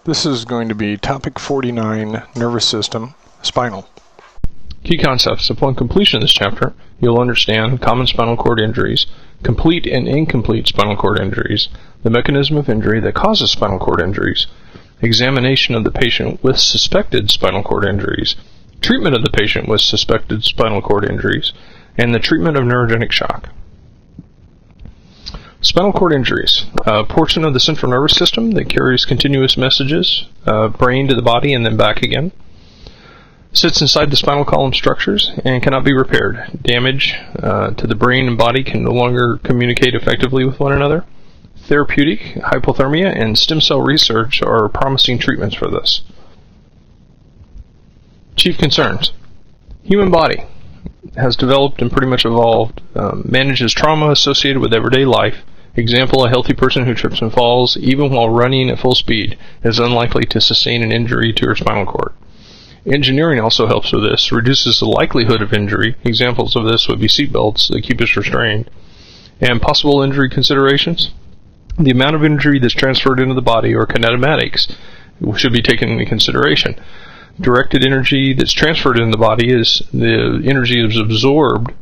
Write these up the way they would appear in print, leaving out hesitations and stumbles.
This is going to be topic 49, nervous system, spinal. Key concepts. Upon completion of this chapter, you'll understand common spinal cord injuries, complete and incomplete spinal cord injuries, the mechanism of injury that causes spinal cord injuries, examination of the patient with suspected spinal cord injuries, treatment of the patient with suspected spinal cord injuries, and the treatment of neurogenic shock. Spinal cord injuries, a portion of the central nervous system that carries continuous messages, brain to the body and then back again. Sits inside the spinal column structures and cannot be repaired. Damage to the brain and body can no longer communicate effectively with one another. Therapeutic, hypothermia, and stem cell research are promising treatments for this. Chief concerns. Human body has developed and pretty much evolved, manages trauma associated with everyday life. Example, a healthy person who trips and falls, even while running at full speed, is unlikely to sustain an injury to her spinal cord. Engineering also helps with this, reduces the likelihood of injury. Examples of this would be seatbelts that keep us restrained. And possible injury considerations. The amount of injury that's transferred into the body, or kinetomatics, should be taken into consideration. Directed energy that's transferred into the body is the energy is absorbed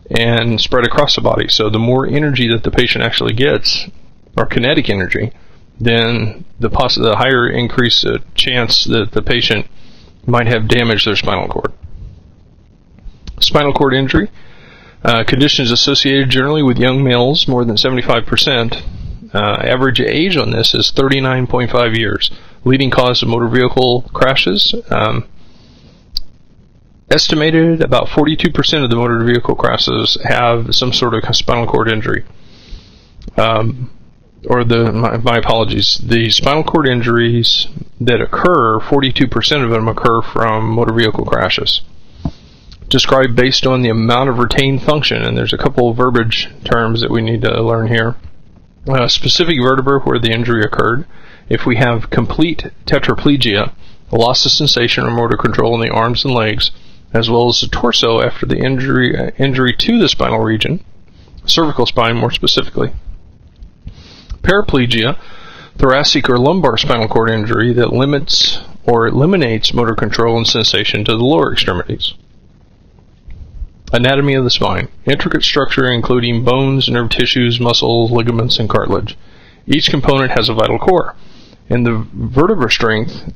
and spread across the body. So the more energy that the patient actually gets, or kinetic energy, then the higher increase chance that the patient might have damaged their spinal cord. Spinal cord injury, conditions associated generally with young males, more than 75%. Average age on this is 39.5 years. Leading cause of motor vehicle crashes. Estimated about 42% of the motor vehicle crashes have some sort of spinal cord injury. My apologies. The spinal cord injuries that occur, 42% of them occur from motor vehicle crashes. Described based on the amount of retained function, and there's a couple of verbiage terms that we need to learn here. Specific vertebra where the injury occurred. If we have complete tetraplegia, loss of sensation or motor control in the arms and legs, as well as the torso after the injury to the spinal region, cervical spine more specifically. Paraplegia, thoracic or lumbar spinal cord injury that limits or eliminates motor control and sensation to the lower extremities. Anatomy of the spine. Intricate structure including bones, nerve tissues, muscles, ligaments, and cartilage. Each component has a vital core. And the vertebra strength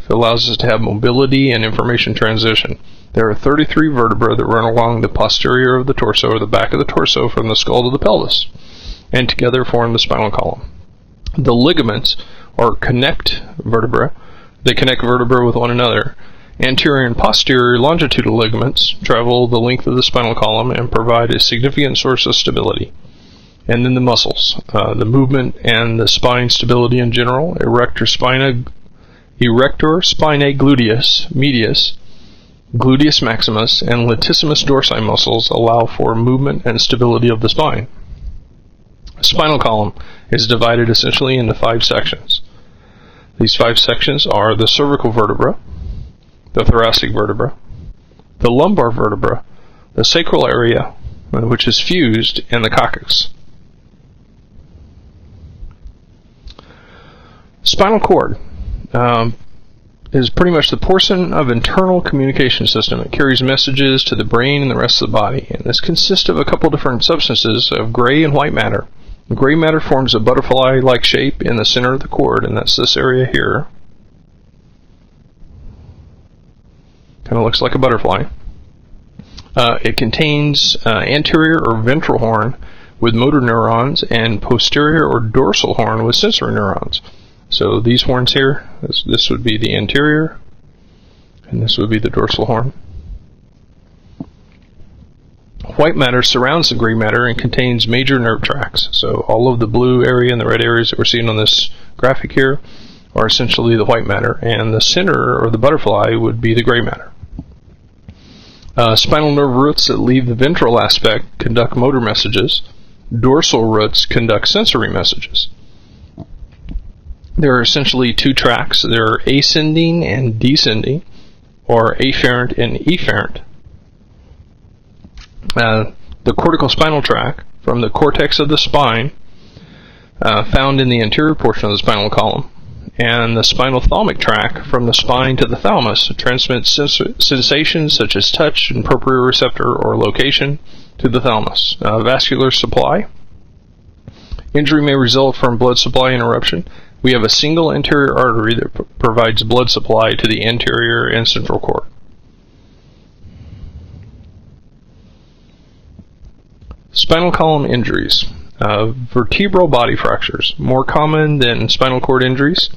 allows us to have mobility and information transition. There are 33 vertebrae that run along the posterior of the torso, or the back of the torso, from the skull to the pelvis, and together form the spinal column. The ligaments, or connect vertebrae, they connect vertebrae with one another. Anterior and posterior longitudinal ligaments travel the length of the spinal column and provide a significant source of stability. And then the muscles, the movement and the spine stability in general. Erector spinae gluteus medius, gluteus maximus, and latissimus dorsi muscles allow for movement and stability of the spine. The spinal column is divided essentially into 5 sections. These 5 sections are the cervical vertebra, the thoracic vertebra, the lumbar vertebra, the sacral area, which is fused, and the coccyx. Spinal cord is pretty much the portion of internal communication system. It carries messages to the brain and the rest of the body. And this consists of a couple different substances of gray and white matter. The gray matter forms a butterfly-like shape in the center of the cord, and that's this area here. Kind of looks like a butterfly. It contains anterior or ventral horn with motor neurons and posterior or dorsal horn with sensory neurons. So these horns here, this would be the anterior, and this would be the dorsal horn. White matter surrounds the gray matter and contains major nerve tracts. So all of the blue area and the red areas that we're seeing on this graphic here are essentially the white matter, and the center, or the butterfly, would be the gray matter. Spinal nerve roots that leave the ventral aspect conduct motor messages. Dorsal roots conduct sensory messages. There are essentially 2 tracks. There are ascending and descending, or afferent and efferent. The cortical spinal tract, from the cortex of the spine, found in the anterior portion of the spinal column. And the spinal thalamic tract from the spine to the thalamus transmits sensations such as touch and proprioceptor or location to the thalamus. Vascular supply. Injury may result from blood supply interruption. We have a single anterior artery that provides blood supply to the anterior and central cord. Spinal column injuries. Vertebral body fractures, more common than spinal cord injuries.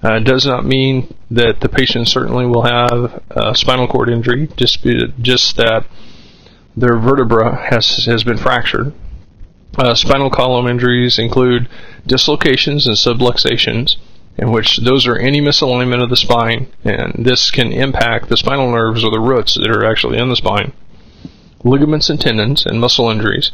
Does not mean that the patient certainly will have a spinal cord injury, just that their vertebra has been fractured. Spinal column injuries include dislocations and subluxations, in which those are any misalignment of the spine, and this can impact the spinal nerves or the roots that are actually in the spine. Ligaments and tendons and muscle injuries.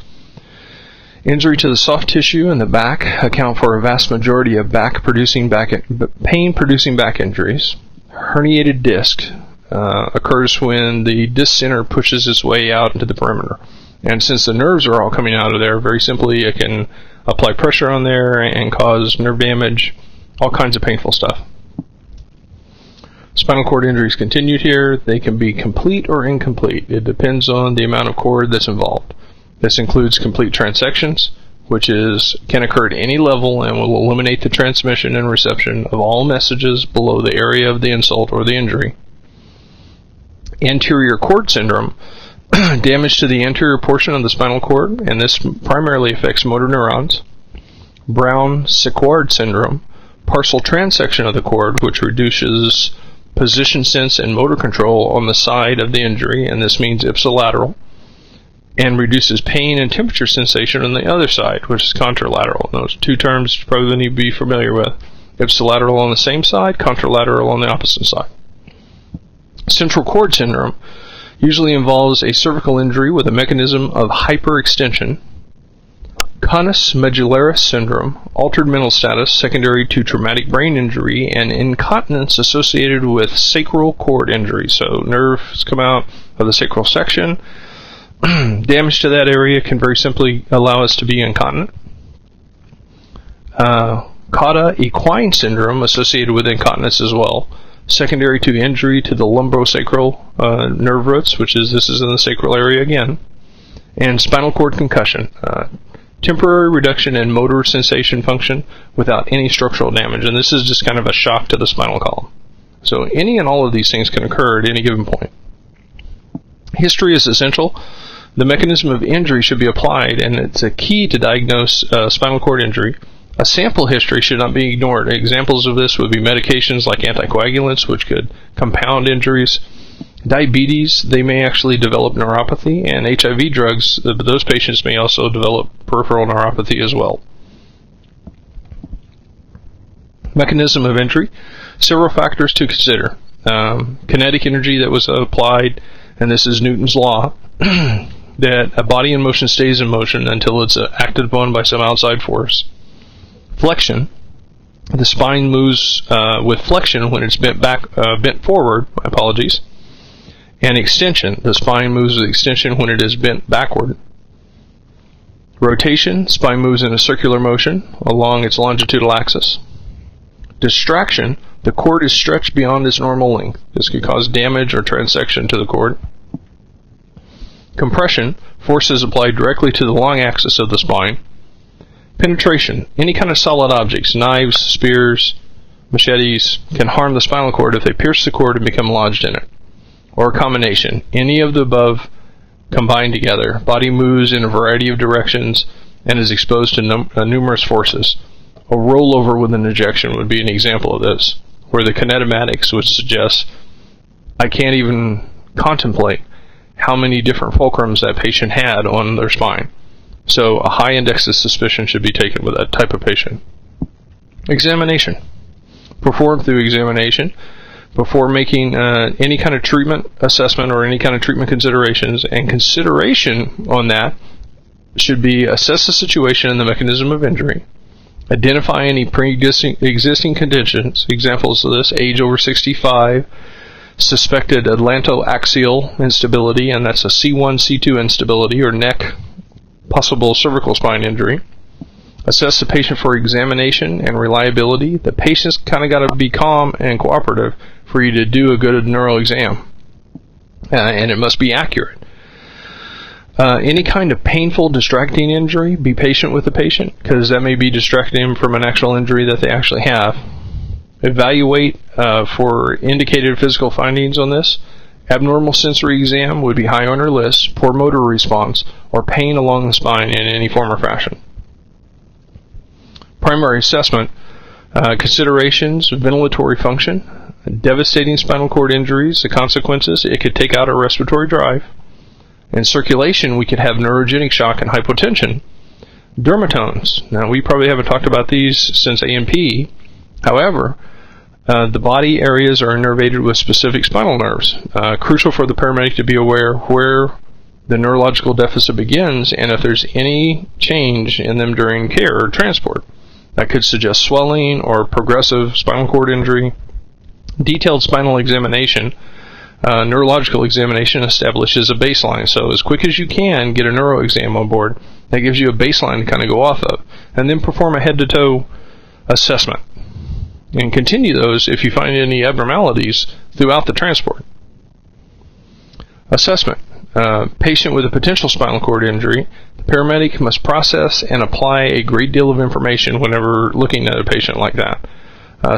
Injury to the soft tissue and the back account for a vast majority of pain-producing back injuries. Herniated disc occurs when the disc center pushes its way out into the perimeter. And since the nerves are all coming out of there, very simply it can apply pressure on there and cause nerve damage, all kinds of painful stuff. Spinal cord injuries continued here. They can be complete or incomplete. It depends on the amount of cord that's involved. This includes complete transections, which can occur at any level and will eliminate the transmission and reception of all messages below the area of the insult or the injury. Anterior cord syndrome, damage to the anterior portion of the spinal cord, and this primarily affects motor neurons. Brown-Séquard syndrome, partial transection of the cord, which reduces position sense and motor control on the side of the injury, and this means ipsilateral, and reduces pain and temperature sensation on the other side, which is contralateral. Those two terms you probably need to be familiar with. Ipsilateral on the same side, contralateral on the opposite side. Central cord syndrome usually involves a cervical injury with a mechanism of hyperextension. Conus medullaris syndrome, altered mental status secondary to traumatic brain injury and incontinence associated with sacral cord injury. So nerves come out of the sacral section. Damage to that area can very simply allow us to be incontinent. Cauda equine syndrome associated with incontinence as well, secondary to injury to the lumbosacral nerve roots, this is in the sacral area again. And spinal cord concussion, temporary reduction in motor sensation function without any structural damage, and this is just kind of a shock to the spinal column. So any and all of these things can occur at any given point. History is essential. The mechanism of injury should be applied, and it's a key to diagnose spinal cord injury. A sample history should not be ignored. Examples of this would be medications like anticoagulants, which could compound injuries. Diabetes, they may actually develop neuropathy, and HIV drugs, those patients may also develop peripheral neuropathy as well. Mechanism of injury, several factors to consider. Kinetic energy that was applied, and this is Newton's law, that a body in motion stays in motion until it's acted upon by some outside force. Flexion, the spine moves with flexion when it's bent forward, and extension, the spine moves with extension when it is bent backward. Rotation, spine moves in a circular motion along its longitudinal axis. Distraction, the cord is stretched beyond its normal length. This could cause damage or transection to the cord. Compression, force is applied directly to the long axis of the spine. Penetration, any kind of solid objects, knives, spears, machetes, can harm the spinal cord if they pierce the cord and become lodged in it. Or a combination, any of the above combined together. Body moves in a variety of directions and is exposed to numerous forces. A rollover with an ejection would be an example of this, where the kinetomatics would suggest I can't even contemplate how many different fulcrums that patient had on their spine. So a high index of suspicion should be taken with that type of patient. Examination. Perform through examination before making any kind of treatment assessment or any kind of treatment considerations, and consideration on that should be assess the situation and the mechanism of injury, identify any pre-existing conditions, examples of this, age over 65, suspected atlantoaxial instability, and that's a C1, C2 instability, or neck, possible cervical spine injury, Assess the patient for examination and reliability. The patient's kind of got to be calm and cooperative for you to do a good neural exam, and it must be accurate. Any kind of painful, distracting injury, be patient with the patient, because that may be distracting them from an actual injury that they actually have. Evaluate for indicated physical findings on this. Abnormal sensory exam would be high on our list, poor motor response, or pain along the spine in any form or fashion. Primary assessment, considerations, ventilatory function, devastating spinal cord injuries, the consequences, it could take out a respiratory drive. In circulation, we could have neurogenic shock and hypotension. Dermatomes, now we probably haven't talked about these since A&P. However, the body areas are innervated with specific spinal nerves. Crucial for the paramedic to be aware where the neurological deficit begins and if there's any change in them during care or transport. That could suggest swelling or progressive spinal cord injury. Detailed spinal examination, neurological examination establishes a baseline. So as quick as you can, get a neuro exam on board. That gives you a baseline to kind of go off of. And then perform a head-to-toe assessment. And continue those if you find any abnormalities throughout the transport. Assessment. Patient with a potential spinal cord injury. The paramedic must process and apply a great deal of information whenever looking at a patient like that.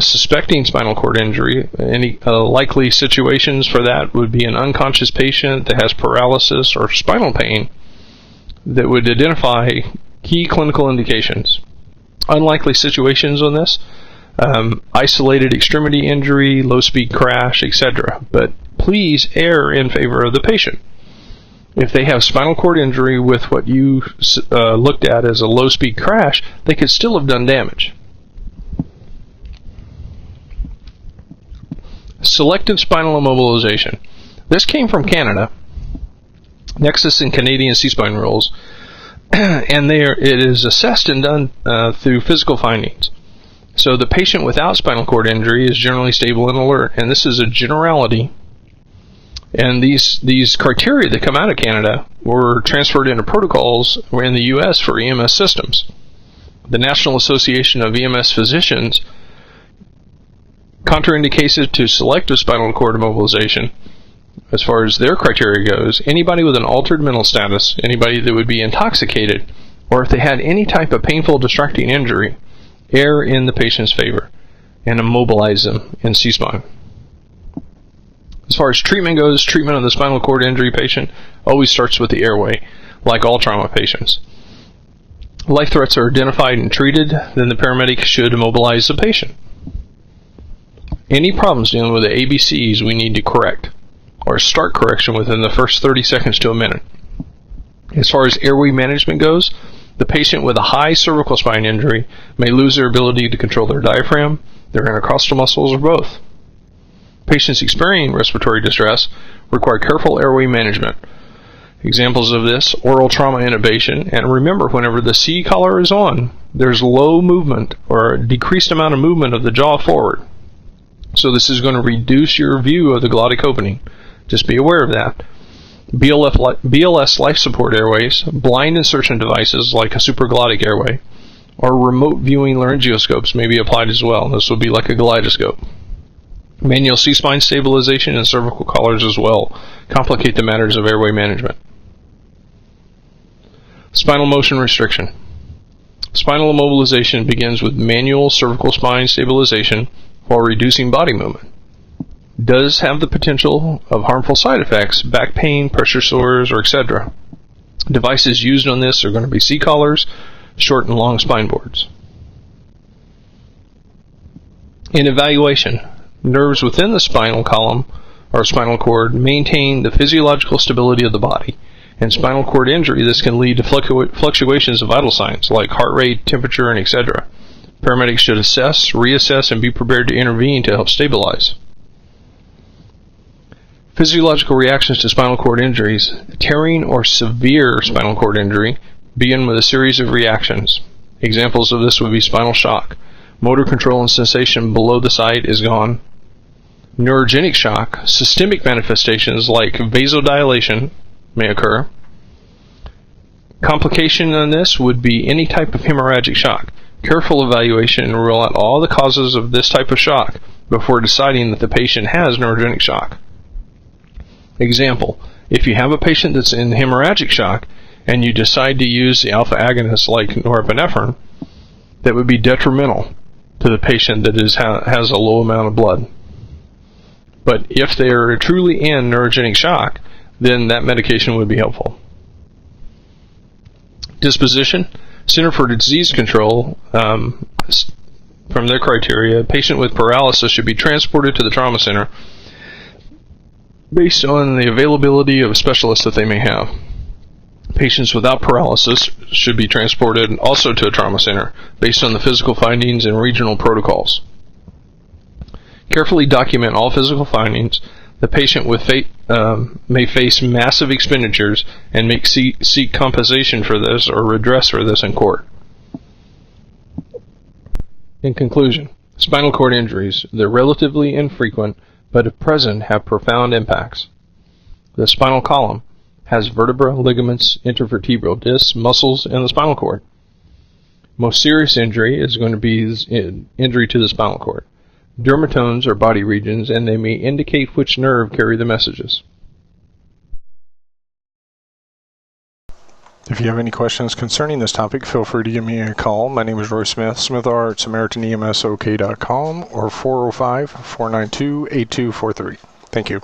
Suspecting spinal cord injury, any likely situations for that would be an unconscious patient that has paralysis or spinal pain that would identify key clinical indications. Unlikely situations on this, isolated extremity injury, low-speed crash, etc. But please err in favor of the patient. If they have spinal cord injury with what you looked at as a low-speed crash, they could still have done damage. Selective spinal immobilization. This came from Canada, Nexus and Canadian C-spine rules, and it is assessed and done through physical findings. So the patient without spinal cord injury is generally stable and alert, and this is a generality. And these criteria that come out of Canada were transferred into protocols in the U.S. for EMS systems. The National Association of EMS Physicians contraindicated to selective spinal cord immobilization. As far as their criteria goes, anybody with an altered mental status, anybody that would be intoxicated, or if they had any type of painful, distracting injury, err in the patient's favor and immobilize them in C-spine. As far as treatment goes, treatment of the spinal cord injury patient always starts with the airway, like all trauma patients. Life threats are identified and treated, then the paramedic should immobilize the patient. Any problems dealing with the ABCs we need to correct, or start correction within the first 30 seconds to a minute. As far as airway management goes, the patient with a high cervical spine injury may lose their ability to control their diaphragm, their intercostal muscles, or both. Patients experiencing respiratory distress require careful airway management. Examples of this, oral trauma intubation, and remember, whenever the C collar is on, there's low movement or a decreased amount of movement of the jaw forward. So this is going to reduce your view of the glottic opening. Just be aware of that. BLS life support airways, blind insertion devices like a supraglottic airway, or remote viewing laryngeoscopes may be applied as well. This will be like a kaleidoscope. Manual C-spine stabilization and cervical collars as well complicate the matters of airway management. Spinal motion restriction. Spinal immobilization begins with manual cervical spine stabilization while reducing body movement. Does have the potential of harmful side effects, back pain, pressure sores, or etc. Devices used on this are going to be C-collars, short and long spine boards. In evaluation, nerves within the spinal column or spinal cord maintain the physiological stability of the body. In spinal cord injury, this can lead to fluctuations of vital signs like heart rate, temperature, and etc. Paramedics should assess, reassess, and be prepared to intervene to help stabilize. Physiological reactions to spinal cord injuries. Tearing or severe spinal cord injury begin with a series of reactions. Examples of this would be spinal shock. Motor control and sensation below the site is gone. Neurogenic shock. Systemic manifestations like vasodilation may occur. Complication on this would be any type of hemorrhagic shock. Careful evaluation and rule out all the causes of this type of shock before deciding that the patient has neurogenic shock. Example, if you have a patient that's in hemorrhagic shock and you decide to use the alpha agonist like norepinephrine, that would be detrimental to the patient that has a low amount of blood. But if they are truly in neurogenic shock, then that medication would be helpful. Disposition. Center for Disease Control, from their criteria, a patient with paralysis should be transported to the trauma center based on the availability of specialists that they may have. Patients without paralysis should be transported also to a trauma center based on the physical findings and regional protocols. Carefully document all physical findings. The patient may face massive expenditures and may seek compensation for this or redress for this in court. In conclusion, spinal cord injuries, they're relatively infrequent, but if present, have profound impacts. The spinal column has vertebra, ligaments, intervertebral discs, muscles, and the spinal cord. Most serious injury is going to be injury to the spinal cord. Dermatomes are body regions, and they may indicate which nerve carry the messages. If you have any questions concerning this topic, feel free to give me a call. My name is Roy Smith, SmithRx, AmericanEMSOK.com, or 405-492-8243. Thank you.